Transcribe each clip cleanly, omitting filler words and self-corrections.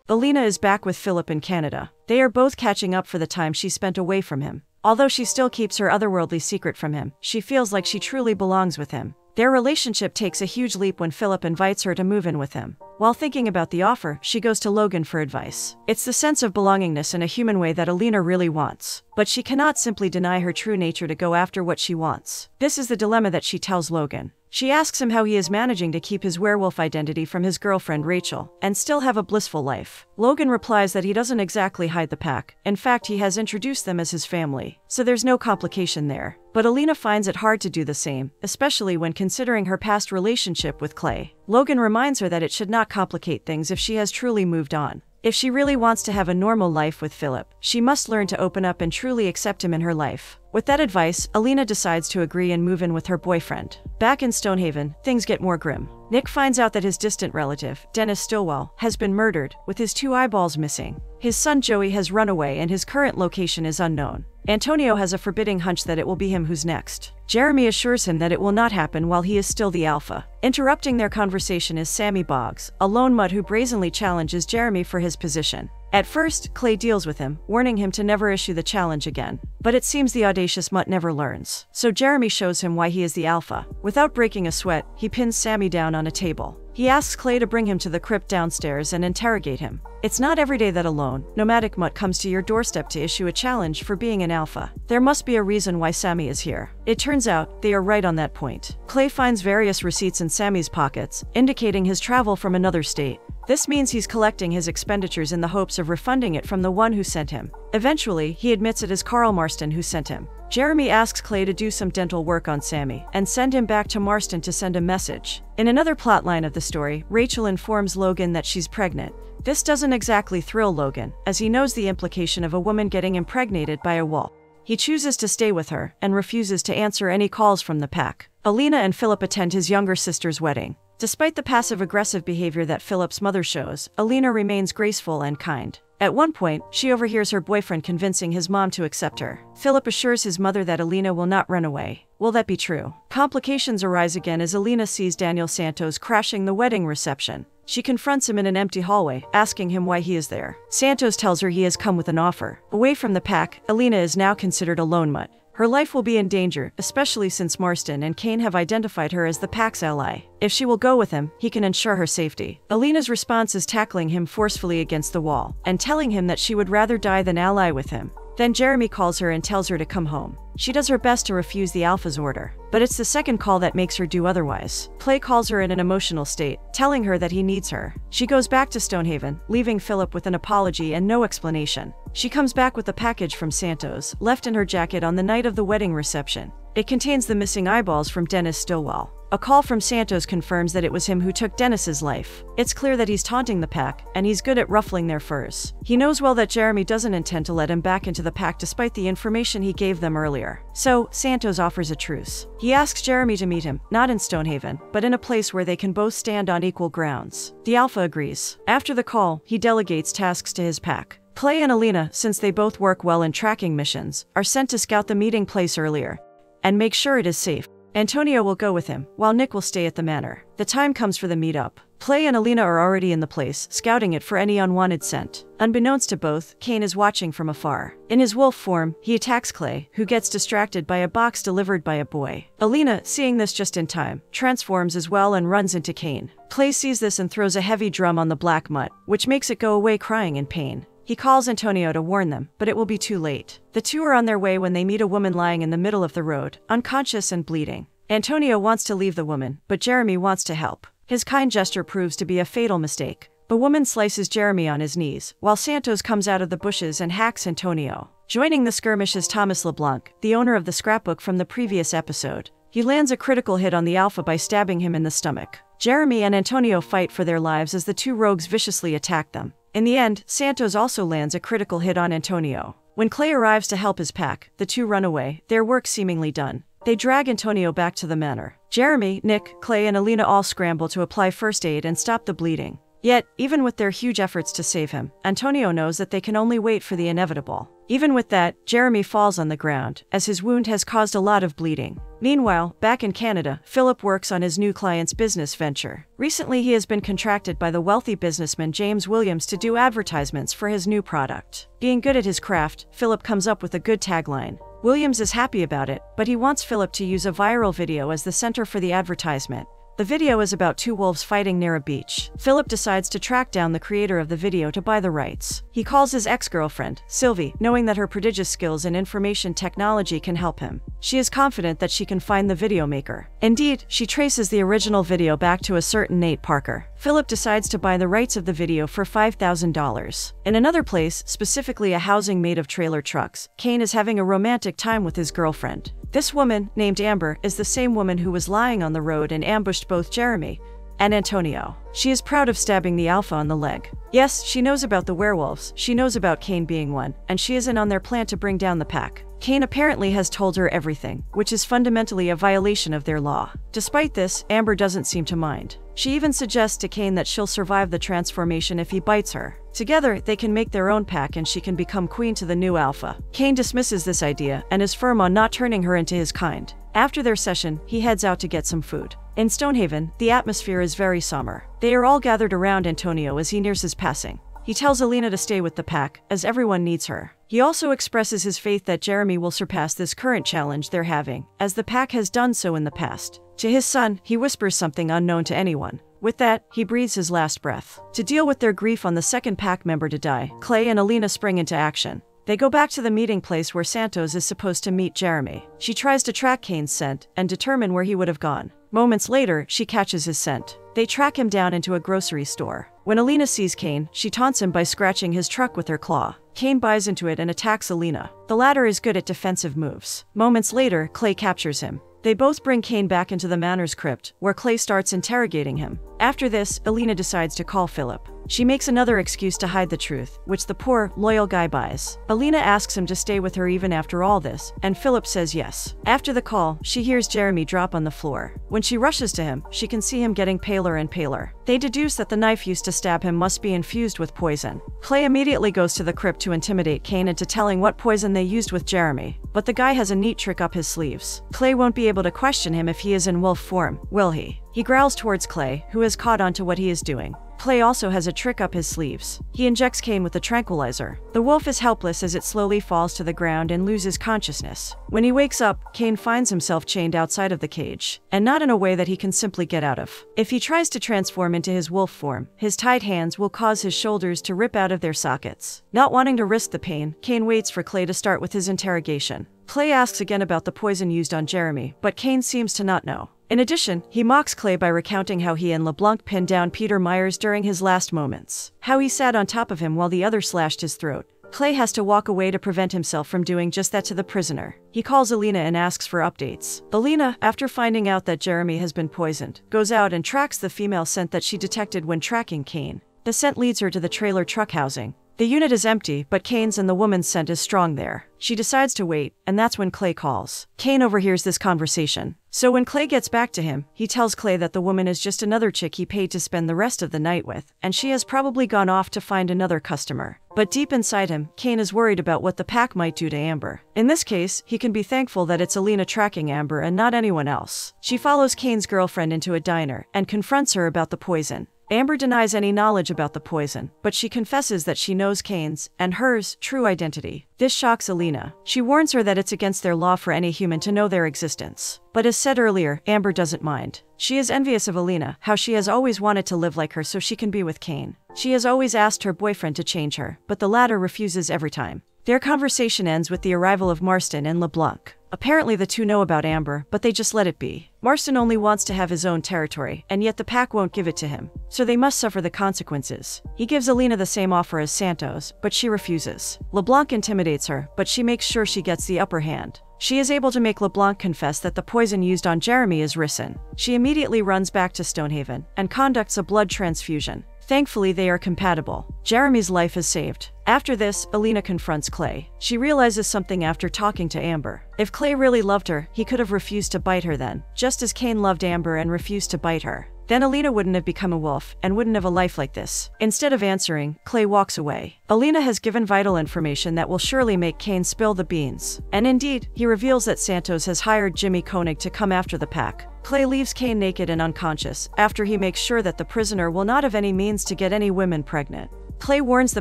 Alina is back with Philip in Canada. They are both catching up for the time she spent away from him. Although she still keeps her otherworldly secret from him, she feels like she truly belongs with him. Their relationship takes a huge leap when Philip invites her to move in with him. While thinking about the offer, she goes to Logan for advice. It's the sense of belongingness in a human way that Alina really wants. But she cannot simply deny her true nature to go after what she wants. This is the dilemma that she tells Logan. She asks him how he is managing to keep his werewolf identity from his girlfriend Rachel, and still have a blissful life. Logan replies that he doesn't exactly hide the pack. In fact, he has introduced them as his family, so there's no complication there. But Alina finds it hard to do the same, especially when considering her past relationship with Clay. Logan reminds her that it should not complicate things if she has truly moved on. If she really wants to have a normal life with Philip, she must learn to open up and truly accept him in her life. With that advice, Alina decides to agree and move in with her boyfriend. Back in Stonehaven, things get more grim. Nick finds out that his distant relative, Dennis Stillwell, has been murdered, with his 2 eyeballs missing. His son Joey has run away and his current location is unknown. Antonio has a forbidding hunch that it will be him who's next. Jeremy assures him that it will not happen while he is still the alpha. Interrupting their conversation is Sammy Boggs, a lone mutt who brazenly challenges Jeremy for his position. At first, Clay deals with him, warning him to never issue the challenge again. But it seems the audacious mutt never learns. So Jeremy shows him why he is the alpha. Without breaking a sweat, he pins Sammy down on a table. He asks Clay to bring him to the crypt downstairs and interrogate him. It's not every day that a lone, nomadic mutt comes to your doorstep to issue a challenge for being an alpha. There must be a reason why Sammy is here. It turns out, they are right on that point. Clay finds various receipts in Sammy's pockets, indicating his travel from another state. This means he's collecting his expenditures in the hopes of refunding it from the one who sent him. Eventually, he admits it is Carl Marston who sent him. Jeremy asks Clay to do some dental work on Sammy and send him back to Marston to send a message. In another plotline of the story, Rachel informs Logan that she's pregnant. This doesn't exactly thrill Logan, as he knows the implication of a woman getting impregnated by a wolf. He chooses to stay with her and refuses to answer any calls from the pack. Alina and Philip attend his younger sister's wedding. Despite the passive-aggressive behavior that Philip's mother shows, Alina remains graceful and kind. At one point, she overhears her boyfriend convincing his mom to accept her. Philip assures his mother that Alina will not run away. Will that be true? Complications arise again as Alina sees Daniel Santos crashing the wedding reception. She confronts him in an empty hallway, asking him why he is there. Santos tells her he has come with an offer. Away from the pack, Alina is now considered a lone mutt. Her life will be in danger, especially since Marston and Kane have identified her as the pack's ally. If she will go with him, he can ensure her safety. Alina's response is tackling him forcefully against the wall, and telling him that she would rather die than ally with him. Then Jeremy calls her and tells her to come home. She does her best to refuse the alpha's order, but it's the second call that makes her do otherwise. Clay calls her in an emotional state, telling her that he needs her. She goes back to Stonehaven, leaving Philip with an apology and no explanation. She comes back with a package from Santos, left in her jacket on the night of the wedding reception. It contains the missing eyeballs from Dennis Stillwell. A call from Santos confirms that it was him who took Dennis's life. It's clear that he's taunting the pack, and he's good at ruffling their furs. He knows well that Jeremy doesn't intend to let him back into the pack despite the information he gave them earlier. So, Santos offers a truce. He asks Jeremy to meet him, not in Stonehaven, but in a place where they can both stand on equal grounds. The alpha agrees. After the call, he delegates tasks to his pack. Clay and Alina, since they both work well in tracking missions, are sent to scout the meeting place earlier and make sure it is safe. Antonio will go with him, while Nick will stay at the manor. The time comes for the meetup. Clay and Alina are already in the place, scouting it for any unwanted scent. Unbeknownst to both, Kane is watching from afar. In his wolf form, he attacks Clay, who gets distracted by a box delivered by a boy. Alina, seeing this just in time, transforms as well and runs into Kane. Clay sees this and throws a heavy drum on the black mutt, which makes it go away crying in pain. He calls Antonio to warn them, but it will be too late. The two are on their way when they meet a woman lying in the middle of the road, unconscious and bleeding. Antonio wants to leave the woman, but Jeremy wants to help. His kind gesture proves to be a fatal mistake. The woman slices Jeremy on his knees, while Santos comes out of the bushes and hacks Antonio. Joining the skirmish is Thomas LeBlanc, the owner of the scrapbook from the previous episode. He lands a critical hit on the alpha by stabbing him in the stomach. Jeremy and Antonio fight for their lives as the two rogues viciously attack them. In the end, Santos also lands a critical hit on Antonio. When Clay arrives to help his pack, the two run away, their work seemingly done. They drag Antonio back to the manor. Jeremy, Nick, Clay, and Alina all scramble to apply first aid and stop the bleeding. Yet, even with their huge efforts to save him, Antonio knows that they can only wait for the inevitable. Even with that, Jeremy falls on the ground, as his wound has caused a lot of bleeding. Meanwhile, back in Canada, Philip works on his new client's business venture. Recently, he has been contracted by the wealthy businessman James Williams to do advertisements for his new product. Being good at his craft, Philip comes up with a good tagline. Williams is happy about it, but he wants Philip to use a viral video as the center for the advertisement. The video is about two wolves fighting near a beach. Philip decides to track down the creator of the video to buy the rights. He calls his ex-girlfriend, Sylvie, knowing that her prodigious skills in information technology can help him. She is confident that she can find the video maker. Indeed, she traces the original video back to a certain Nate Parker. Philip decides to buy the rights of the video for $5,000. In another place, specifically a housing made of trailer trucks, Kane is having a romantic time with his girlfriend. This woman, named Amber, is the same woman who was lying on the road and ambushed both Jeremy and Antonio. She is proud of stabbing the alpha on the leg. Yes, she knows about the werewolves, she knows about Kane being one, and she is in on their plan to bring down the pack. Kane apparently has told her everything, which is fundamentally a violation of their law. Despite this, Amber doesn't seem to mind. She even suggests to Kane that she'll survive the transformation if he bites her. Together, they can make their own pack and she can become queen to the new alpha. Kane dismisses this idea and is firm on not turning her into his kind. After their session, he heads out to get some food. In Stonehaven, the atmosphere is very somber. They are all gathered around Antonio as he nears his passing. He tells Alina to stay with the pack, as everyone needs her. He also expresses his faith that Jeremy will surpass this current challenge they're having, as the pack has done so in the past. To his son, he whispers something unknown to anyone. With that, he breathes his last breath. To deal with their grief on the second pack member to die, Clay and Alina spring into action. They go back to the meeting place where Santos is supposed to meet Jeremy. She tries to track Kane's scent and determine where he would have gone. Moments later, she catches his scent. They track him down into a grocery store. When Alina sees Kane, she taunts him by scratching his truck with her claw. Kane buys into it and attacks Alina. The latter is good at defensive moves. Moments later, Clay captures him. They both bring Kane back into the Manor's crypt, where Clay starts interrogating him. After this, Alina decides to call Philip. She makes another excuse to hide the truth, which the poor, loyal guy buys. Alina asks him to stay with her even after all this, and Philip says yes. After the call, she hears Jeremy drop on the floor. When she rushes to him, she can see him getting paler and paler. They deduce that the knife used to stab him must be infused with poison. Clay immediately goes to the crypt to intimidate Kane into telling what poison they used with Jeremy. But the guy has a neat trick up his sleeves. Clay won't be able to question him if he is in wolf form, will he? He growls towards Clay, who has caught on to what he is doing. Clay also has a trick up his sleeves. He injects Kane with a tranquilizer. The wolf is helpless as it slowly falls to the ground and loses consciousness. When he wakes up, Kane finds himself chained outside of the cage, and not in a way that he can simply get out of. If he tries to transform into his wolf form, his tied hands will cause his shoulders to rip out of their sockets. Not wanting to risk the pain, Kane waits for Clay to start with his interrogation. Clay asks again about the poison used on Jeremy, but Kane seems to not know. In addition, he mocks Clay by recounting how he and LeBlanc pinned down Peter Myers during his last moments, how he sat on top of him while the other slashed his throat. Clay has to walk away to prevent himself from doing just that to the prisoner. He calls Alina and asks for updates. Alina, after finding out that Jeremy has been poisoned, goes out and tracks the female scent that she detected when tracking Kane. The scent leads her to the trailer truck housing. The unit is empty, but Kane's and the woman's scent is strong there. She decides to wait, and that's when Clay calls. Kane overhears this conversation. So when Clay gets back to him, he tells Clay that the woman is just another chick he paid to spend the rest of the night with, and she has probably gone off to find another customer. But deep inside him, Kane is worried about what the pack might do to Amber. In this case, he can be thankful that it's Alina tracking Amber and not anyone else. She follows Kane's girlfriend into a diner and confronts her about the poison. Amber denies any knowledge about the poison, but she confesses that she knows Kane's, and hers, true identity. This shocks Alina. She warns her that it's against their law for any human to know their existence. But as said earlier, Amber doesn't mind. She is envious of Alina, how she has always wanted to live like her so she can be with Kane. She has always asked her boyfriend to change her, but the latter refuses every time. Their conversation ends with the arrival of Marston and LeBlanc. Apparently the two know about Amber, but they just let it be. Marston only wants to have his own territory, and yet the pack won't give it to him, so they must suffer the consequences. He gives Alina the same offer as Santos, but she refuses. LeBlanc intimidates her, but she makes sure she gets the upper hand. She is able to make LeBlanc confess that the poison used on Jeremy is ricin. She immediately runs back to Stonehaven and conducts a blood transfusion. Thankfully, they are compatible. Jeremy's life is saved. After this, Alina confronts Clay. She realizes something after talking to Amber. If Clay really loved her, he could have refused to bite her then, just as Kane loved Amber and refused to bite her. Then Alina wouldn't have become a wolf and wouldn't have a life like this. Instead of answering, Clay walks away. Alina has given vital information that will surely make Kane spill the beans. And indeed, he reveals that Santos has hired Jimmy Koenig to come after the pack. Clay leaves Kane naked and unconscious after he makes sure that the prisoner will not have any means to get any women pregnant. Clay warns the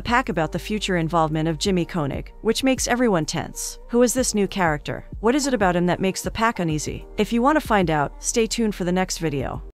pack about the future involvement of Jimmy Koenig, which makes everyone tense. Who is this new character? What is it about him that makes the pack uneasy? If you want to find out, stay tuned for the next video.